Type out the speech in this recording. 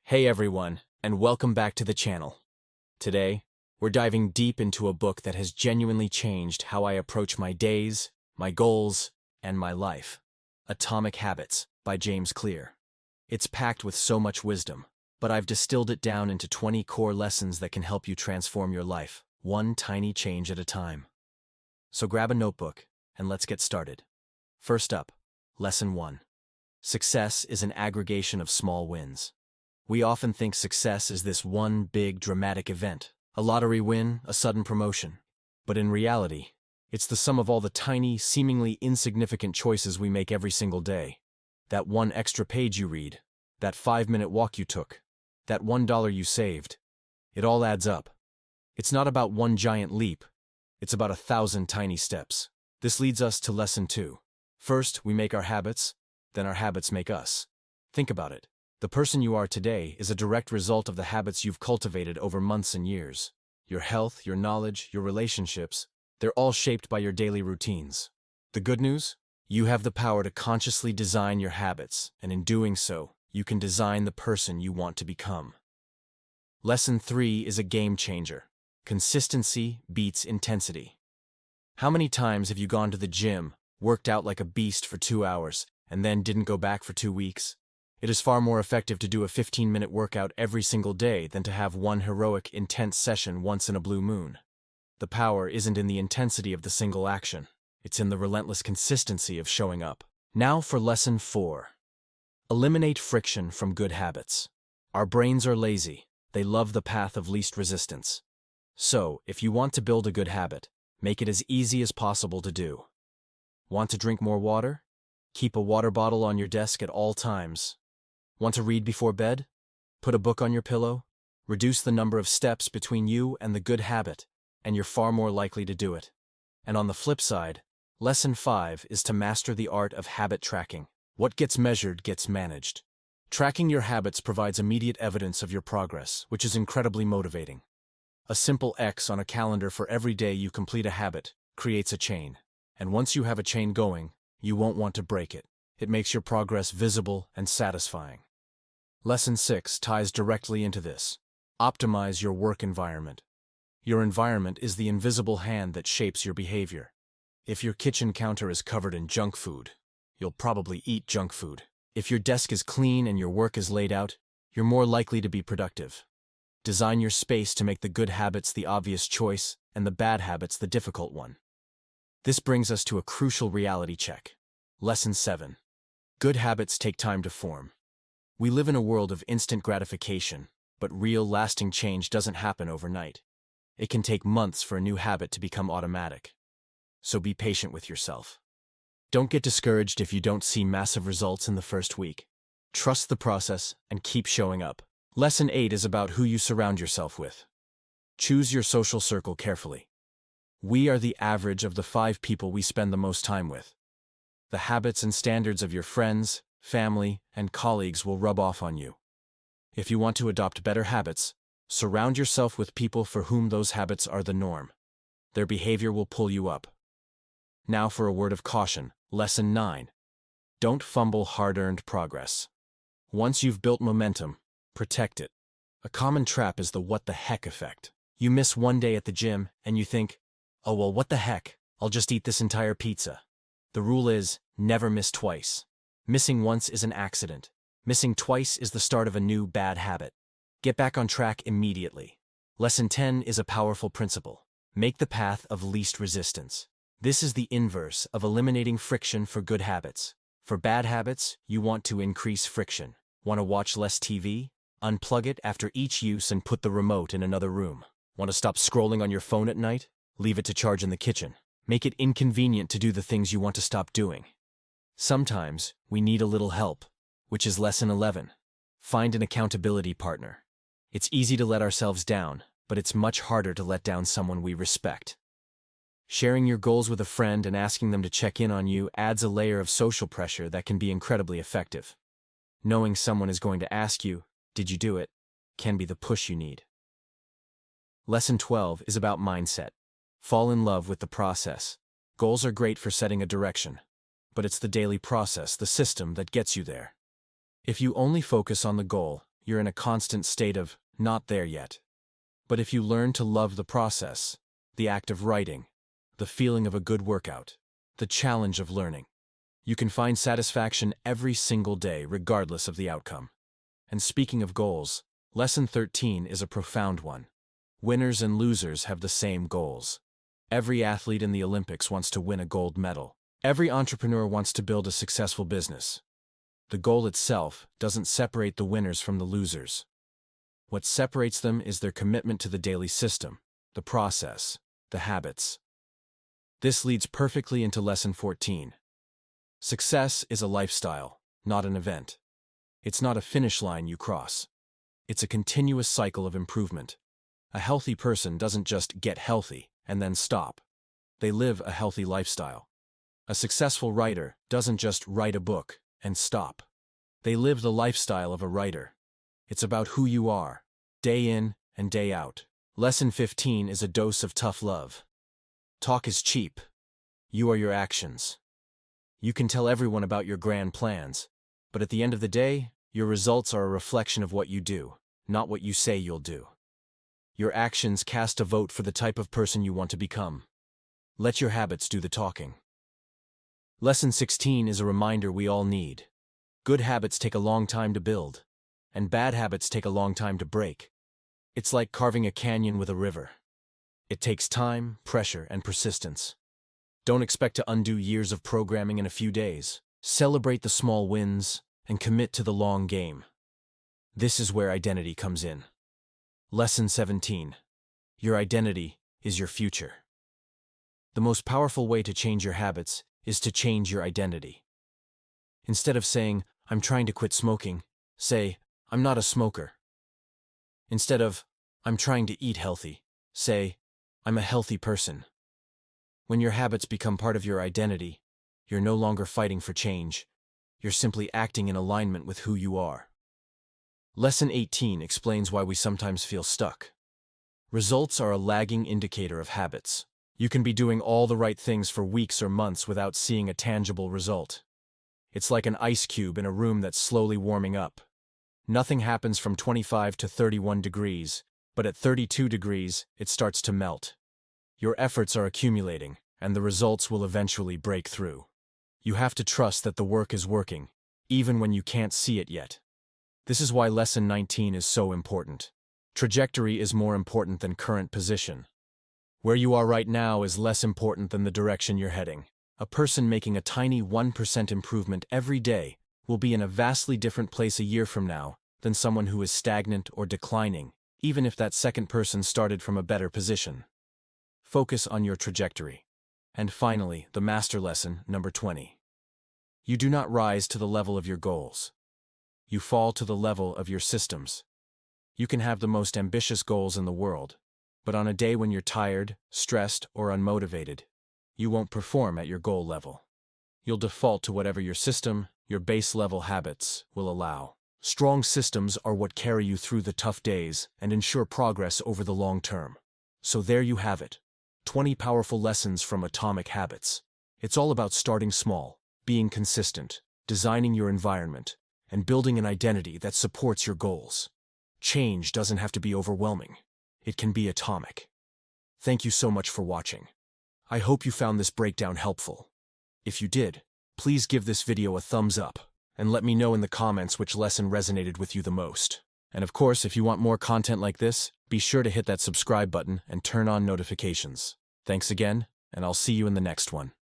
Hey everyone, and welcome back to the channel. Today, we're diving deep into a book that has genuinely changed how I approach my days, my goals, and my life. Atomic Habits by James Clear. It's packed with so much wisdom, but I've distilled it down into 20 core lessons that can help you transform your life, one tiny change at a time. So grab a notebook, and let's get started. First up, Lesson 1. Success is an aggregation of small wins. We often think success is this one big, dramatic event, a lottery win, a sudden promotion. But in reality, it's the sum of all the tiny, seemingly insignificant choices we make every single day. That one extra page you read, that 5-minute walk you took, that $1 you saved. It all adds up. It's not about one giant leap, it's about 1,000 tiny steps. This leads us to Lesson 2. First, we make our habits, then our habits make us. Think about it. The person you are today is a direct result of the habits you've cultivated over months and years. Your health, your knowledge, your relationships, they're all shaped by your daily routines. The good news? You have the power to consciously design your habits, and in doing so, you can design the person you want to become. Lesson 3 is a game changer. Consistency beats intensity. How many times have you gone to the gym, worked out like a beast for 2 hours, and then didn't go back for 2 weeks? It is far more effective to do a 15-minute workout every single day than to have one heroic, intense session once in a blue moon. The power isn't in the intensity of the single action. It's in the relentless consistency of showing up. Now for Lesson 4. Eliminate friction from good habits. Our brains are lazy. They love the path of least resistance. So, if you want to build a good habit, make it as easy as possible to do. Want to drink more water? Keep a water bottle on your desk at all times. Want to read before bed? Put a book on your pillow? Reduce the number of steps between you and the good habit, and you're far more likely to do it. And on the flip side, Lesson 5 is to master the art of habit tracking. What gets measured gets managed. Tracking your habits provides immediate evidence of your progress, which is incredibly motivating. A simple X on a calendar for every day you complete a habit creates a chain. And once you have a chain going, you won't want to break it. It makes your progress visible and satisfying. Lesson 6 ties directly into this. Optimize your work environment. Your environment is the invisible hand that shapes your behavior. If your kitchen counter is covered in junk food, you'll probably eat junk food. If your desk is clean and your work is laid out, you're more likely to be productive. Design your space to make the good habits the obvious choice and the bad habits the difficult one. This brings us to a crucial reality check. Lesson 7. Good habits take time to form. We live in a world of instant gratification, but real, lasting change doesn't happen overnight. It can take months for a new habit to become automatic. So be patient with yourself. Don't get discouraged if you don't see massive results in the first week. Trust the process and keep showing up. Lesson 8 is about who you surround yourself with. Choose your social circle carefully. We are the average of the 5 people we spend the most time with. The habits and standards of your friends, family, and colleagues will rub off on you. If you want to adopt better habits, surround yourself with people for whom those habits are the norm. Their behavior will pull you up. Now for a word of caution, Lesson 9. Don't fumble hard-earned progress. Once you've built momentum, protect it. A common trap is the what the heck effect. You miss one day at the gym, and you think, oh well, what the heck, I'll just eat this entire pizza. The rule is, never miss twice. Missing once is an accident. Missing twice is the start of a new bad habit. Get back on track immediately. Lesson 10 is a powerful principle. Make the path of least resistance. This is the inverse of eliminating friction for good habits. For bad habits, you want to increase friction. Want to watch less TV? Unplug it after each use and put the remote in another room. Want to stop scrolling on your phone at night? Leave it to charge in the kitchen. Make it inconvenient to do the things you want to stop doing. Sometimes, we need a little help, which is Lesson 11. Find an accountability partner. It's easy to let ourselves down, but it's much harder to let down someone we respect. Sharing your goals with a friend and asking them to check in on you adds a layer of social pressure that can be incredibly effective. Knowing someone is going to ask you, "Did you do it?" can be the push you need. Lesson 12 is about mindset. Fall in love with the process. Goals are great for setting a direction, but it's the daily process, the system, that gets you there. If you only focus on the goal, you're in a constant state of not there yet. But if you learn to love the process, the act of writing, the feeling of a good workout, the challenge of learning, you can find satisfaction every single day regardless of the outcome. And speaking of goals, Lesson 13 is a profound one. Winners and losers have the same goals. Every athlete in the Olympics wants to win a gold medal. Every entrepreneur wants to build a successful business. The goal itself doesn't separate the winners from the losers. What separates them is their commitment to the daily system, the process, the habits. This leads perfectly into Lesson 14. Success is a lifestyle, not an event. It's not a finish line you cross. It's a continuous cycle of improvement. A healthy person doesn't just get healthy and then stop. They live a healthy lifestyle. A successful writer doesn't just write a book and stop. They live the lifestyle of a writer. It's about who you are, day in and day out. Lesson 15 is a dose of tough love. Talk is cheap. You are your actions. You can tell everyone about your grand plans, but at the end of the day, your results are a reflection of what you do, not what you say you'll do. Your actions cast a vote for the type of person you want to become. Let your habits do the talking. Lesson 16 is a reminder we all need. Good habits take a long time to build, and bad habits take a long time to break. It's like carving a canyon with a river. It takes time, pressure, and persistence. Don't expect to undo years of programming in a few days. Celebrate the small wins and commit to the long game. This is where identity comes in. Lesson 17. Your identity is your future. The most powerful way to change your habits is to change your identity. Instead of saying, "I'm trying to quit smoking," say, "I'm not a smoker." Instead of, "I'm trying to eat healthy," say, "I'm a healthy person." When your habits become part of your identity, you're no longer fighting for change. You're simply acting in alignment with who you are. Lesson 18 explains why we sometimes feel stuck. Results are a lagging indicator of habits. You can be doing all the right things for weeks or months without seeing a tangible result. It's like an ice cube in a room that's slowly warming up. Nothing happens from 25 to 31 degrees, but at 32 degrees, it starts to melt. Your efforts are accumulating, and the results will eventually break through. You have to trust that the work is working, even when you can't see it yet. This is why Lesson 19 is so important. Trajectory is more important than current position. Where you are right now is less important than the direction you're heading. A person making a tiny 1% improvement every day will be in a vastly different place a year from now than someone who is stagnant or declining, even if that second person started from a better position. Focus on your trajectory. And finally, the master lesson, number 20. You do not rise to the level of your goals. You fall to the level of your systems. You can have the most ambitious goals in the world, but on a day when you're tired, stressed, or unmotivated, you won't perform at your goal level. You'll default to whatever your system, your base-level habits, will allow. Strong systems are what carry you through the tough days and ensure progress over the long term. So there you have it. 20 powerful lessons from Atomic Habits. It's all about starting small, being consistent, designing your environment, and building an identity that supports your goals. Change doesn't have to be overwhelming. It can be atomic. Thank you so much for watching. I hope you found this breakdown helpful. If you did, please give this video a thumbs up, and let me know in the comments which lesson resonated with you the most. And of course, if you want more content like this, be sure to hit that subscribe button and turn on notifications. Thanks again, and I'll see you in the next one.